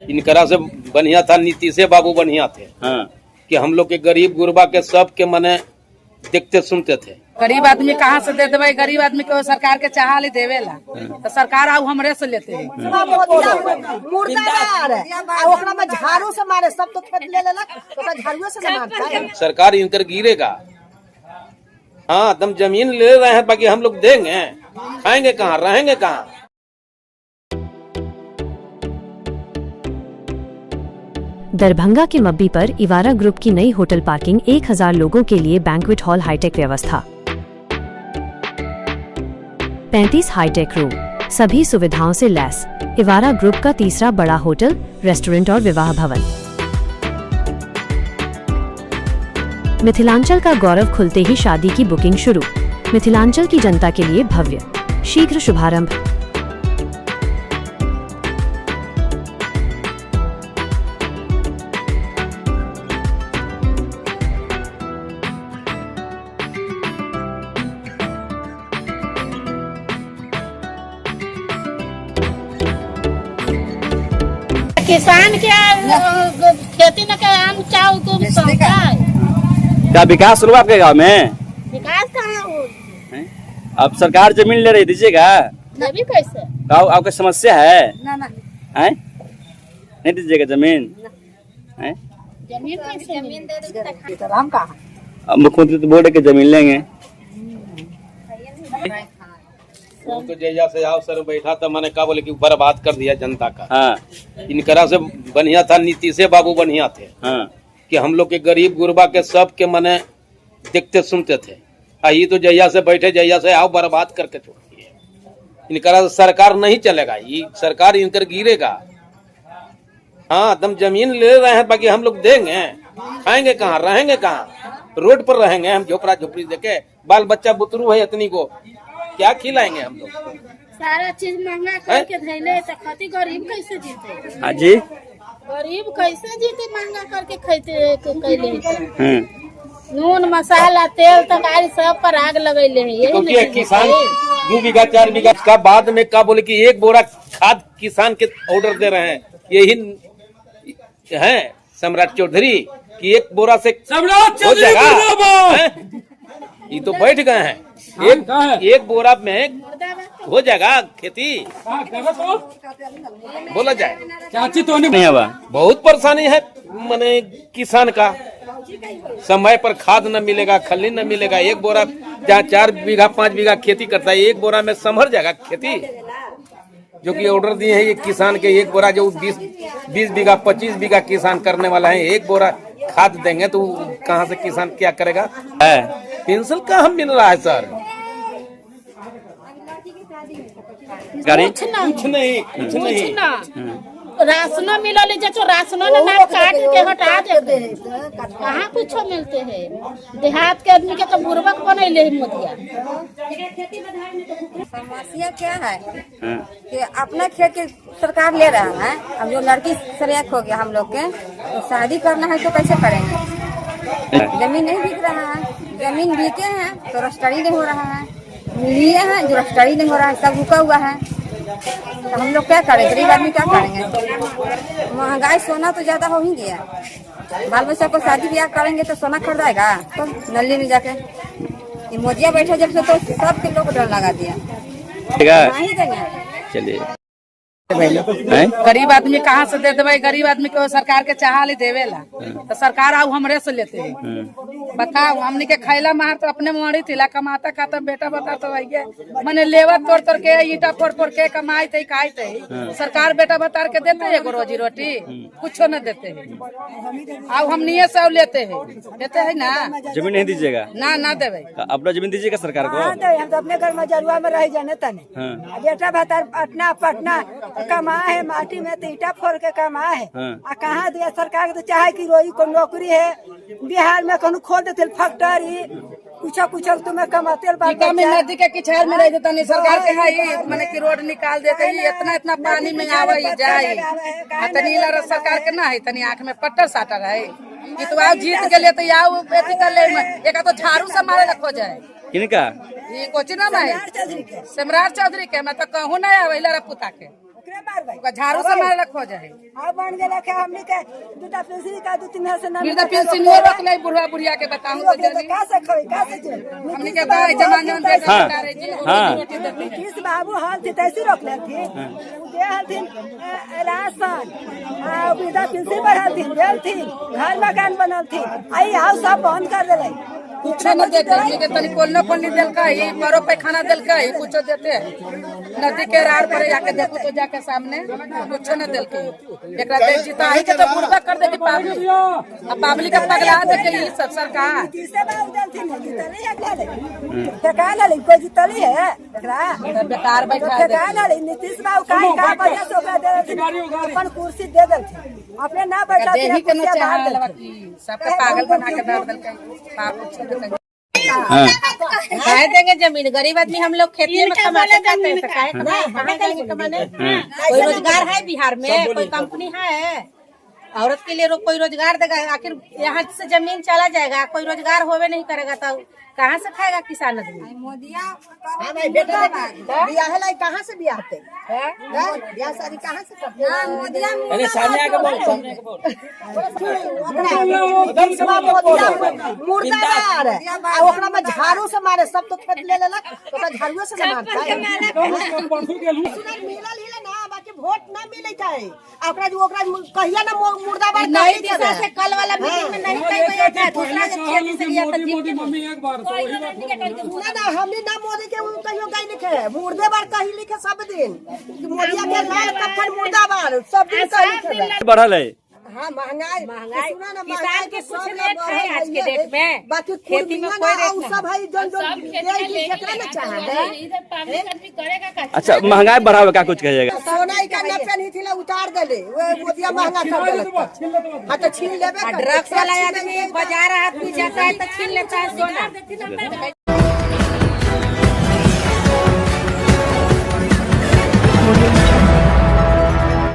इनकरा से बढ़िया था नीतीश बाबू बढ़िया थे। हाँ। कि हम लोग के गरीब गुरबा के सब के मने देखते सुनते थे। गरीब आदमी कहाँ से दे देवे? गरीब आदमी को सरकार के चाहा ले देवेला तो सरकार आउ हमरे से लेते हैं। झाड़ू से मारे सब तो खेत ले लेला तो झाड़ू से मारता है। सरकार इनकर गिरेगा। हाँ, तुम जमीन ले रहे हैं, बाकी हम लोग देंगे, खाएंगे कहाँ, रहेंगे कहाँ? दरभंगा के मब्बी पर इवारा ग्रुप की नई होटल पार्किंग, 1000 लोगों के लिए बैंक्वेट हॉल, हाईटेक व्यवस्था, 35 हाईटेक रूम, सभी सुविधाओं से लैस। इवारा ग्रुप का तीसरा बड़ा होटल, रेस्टोरेंट और विवाह भवन। मिथिलांचल का गौरव खुलते ही शादी की बुकिंग शुरू। मिथिलांचल की जनता के लिए भव्य, शीघ्र शुभारंभ। किसान क्या खेती न करे, आम चाव को सौंपा है। क्या विकास हुआ आपके गांव में? विकास कहाँ हो? अब सरकार जमीन ले रही, दीजिएगा? देवी कैसे? आपकी समस्या है? ना ना हैं? नहीं दीजिएगा जमीन? हैं? जमीन कैसे? जमीन दे दे तो हम कहाँ? अब मुख्यमंत्री तो बोल रहे कि जमीन लेंगे। तो जैसा से आओ सर बैठा था, मैंने कहा बोले कि बर्बाद कर दिया जनता का। हाँ। इनकरा से बढ़िया था नीतीश बाबू बढ़िया थे। हाँ। कि हम लोग के गरीब गुरबा के सब के मने देखते सुनते थे। ये तो जैया से बैठे, जैया से आओ बर्बाद करके छोड़ दिए। इनकरा से सरकार नहीं चलेगा, ये सरकार इनकर गिरेगा। हाँ, तुम जमीन ले रहे हैं, बाकी हम लोग देंगे, खाएंगे कहाँ, रहेंगे कहाँ? रोड पर रहेंगे हम, झोपड़ा झोपड़ी देके, बाल बच्चा बुतरू है इतनी को क्या खिलाएंगे हम लोग? सारा चीज महंगा करके धैले तो खाती गरीब कैसे जीते? हाँ जी। गरीब कैसे जीते? महंगा करके खैते नून मसाला तेल तरकारी सब पर आग लगैले हैं। यही क्योंकि किसान 2 बीघा 4 बीघा का बाद में क्या बोले कि 1 बोरा खाद किसान के ऑर्डर दे रहे हैं। यही है सम्राट चौधरी कि 1 बोरा से हो जाएगा। ये तो बैठ गए हैं, एक बोरा में हो जाएगा खेती, बोला जाए। चाची तो नहीं हुआ। बहुत परेशानी है माने किसान का। समय पर खाद न मिलेगा, खल्ली न मिलेगा। 1 बोरा जहाँ 4 बीघा 5 बीघा खेती करता है, 1 बोरा में संभर जाएगा खेती। जो कि ऑर्डर दिए हैं ये किसान के, 1 बोरा जो 20 बीघा 25 बीघा किसान करने वाला है, 1 बोरा खाद देंगे तो कहाँ से किसान क्या करेगा? पेंशन कहाँ मिल रहा है सर? कुछ नहीं। राशनो मिलल जो राशनो ने नाम काट के हटा देते हैं। कहाँ कुछ मिलते हैं? देहात के आदमी के तो बुर्बक बनैले मोदिया। समस्या क्या है कि अपना खेत के सरकार ले रहा है। अब जो लड़की सरेक हो गया हम लोग के, तो शादी करना है तो कैसे करेंगे? जमीन नहीं बिक रहा है, जमीन बिके हैं तो रजिस्ट्री नहीं हो रहा है, लिए हैं जो रजिस्ट्री नहीं हो रहा है, सब रुका हुआ है। तो हम लोग क्या करें? गरीब आदमी क्या करेंगे? महंगाई, सोना तो ज्यादा हो ही गया। बाल बच्चा को शादी ब्याह करेंगे तो सोना खरीदाएगा तो नल्ली में जाके। ये मोदिया बैठे जब से तो सबके लोग डर लगा दिया। नहीं देंगे। चलिए, गरीब आदमी कहाँ से दे देवे? गरीब आदमी को सरकार के चाहा ले देवेला तो सरकार आउ हमरे से लेते हैं। बताओ, हमने के खैला मार तो अपने मोड़ी थिला, कमाता खाता बेटा बता तो वही मैंने लेवा तोड़ के ईटा फोड़ के कमाई थे खाई थे। सरकार बेटा बता के देते है रोजी रोटी? कुछ न देते है। अब हम नहीं से लेते है ना। जमीन नहीं दीजिएगा? ना देवे। अपना जमीन दीजिएगा सरकार को? हम तो अपने घर में जरुआ में रह जाने तने। बेटा बता पटना कमा है, माटी में तो ईटा फोड़ के कमा है। कहाँ दिया सरकार? तो चाहे कि रोई को नौकरी है, बिहार में कहूँ खोल देते फैक्ट्री, कुछ तुम्हें कमाते। नदी के किछार में रह देता नहीं सरकार के है, मैंने की रोड निकाल देते ही इतना पानी में आवे जाए। तनी सरकार के ना है, तनी आँख में पट्टर साटर है कि तू आओ जीत के लिए तो आओ बेटी कर ले। एक तो झाड़ू से मारे रखो जाए। किनका? ये कोची नाम है? सम्राट चौधरी के। मैं तो कहूँ ना पुता के झाड़ू से मारे रखो जाए बन गया कि हमने के दूटा पेंसिल का 2-3 से ना वृद्धा पेंशन रख ले बुढ़ा बुढ़िया के बताऊं तो जल्दी कैसे खोई कैसे जे हमने के भाई जमाने में सरकार है जी किस बाबू हाल थे तैसे रोक ले थी दे हाल थी राशन वृद्धा पेंसिल बढ़ाल थी देल थी घर मकान बनल थी आई हाउ सब बंद कर देले कुछ न देते हमने के तनी कोल न पानी देल का ही परो पैखाना देल का ही कुछ देते नदी के रार पर जाके देखो तो जाके सामने कुछ न देल के एकरा दे जीता ही के तो बुरबा कर दे पब्लिक अब पब्लिक का पगला दे के ये सब सरकार तीसरे बार देल थी जीतली है ले ठेका ले कोई जीतली है एकरा बेकार बैठा दे ठेका ले नीतीश बाबू का वजह से ओकरा दे थी अपन कुर्सी दे देल थी अपने ना बैठा दे ही के न चाह सबके पागल बना के डाल देल के बाप काहे देंगे जमीन? गरीब आदमी हम लोग खेती में कमाते जाते हैं तो काहे देंगे कमाने? कोई रोजगार है बिहार में? कोई कंपनी है औरत के लिए कोई रोजगार देगा? आखिर यहाँ से जमीन चला जाएगा, कोई रोजगार होवे नहीं करेगा तो कहाँ से खाएगा किसान आदमी? बियाह लाई कहाँ से बियाह होते बियाह शादी कहाँ से करते मुर्दाबाद ओकरा में झाड़ू से मारे सब तो खेत ले लेलक ओकरा झाड़ू से मारता है मिलल ही ना बाकी वोट ना मिले है ओकरा कहिया ना मुर्दाबाद नहीं दिशा से कल वाला मीटिंग में नहीं कही गई था दूसरा के खेत से लिया था जीत सुना ना हमने ना मोदी के कहियो कहीं लिखे मुर्दे बार कहीं लिखे सब दिन मोदी के लाल कफन मुर्दाबाद सब दिन कहीं लिखे बढ़ल है। हाँ महंगाई सुना ना किसान के कुछ रेट है आज के डेट में बाकी खेती में कोई रेट नहीं। सब है जन जेकरा ना चाहे अच्छा महंगाई बढ़ावे का कुछ कहिएगा? सोना का नफे नहीं थी उतार देले वो मोदिया महंगा कर देलक हां तो छीन लेबे ड्रग्स वाला आदमी बाजार आदमी जाता है तो छीन लेता है सोना।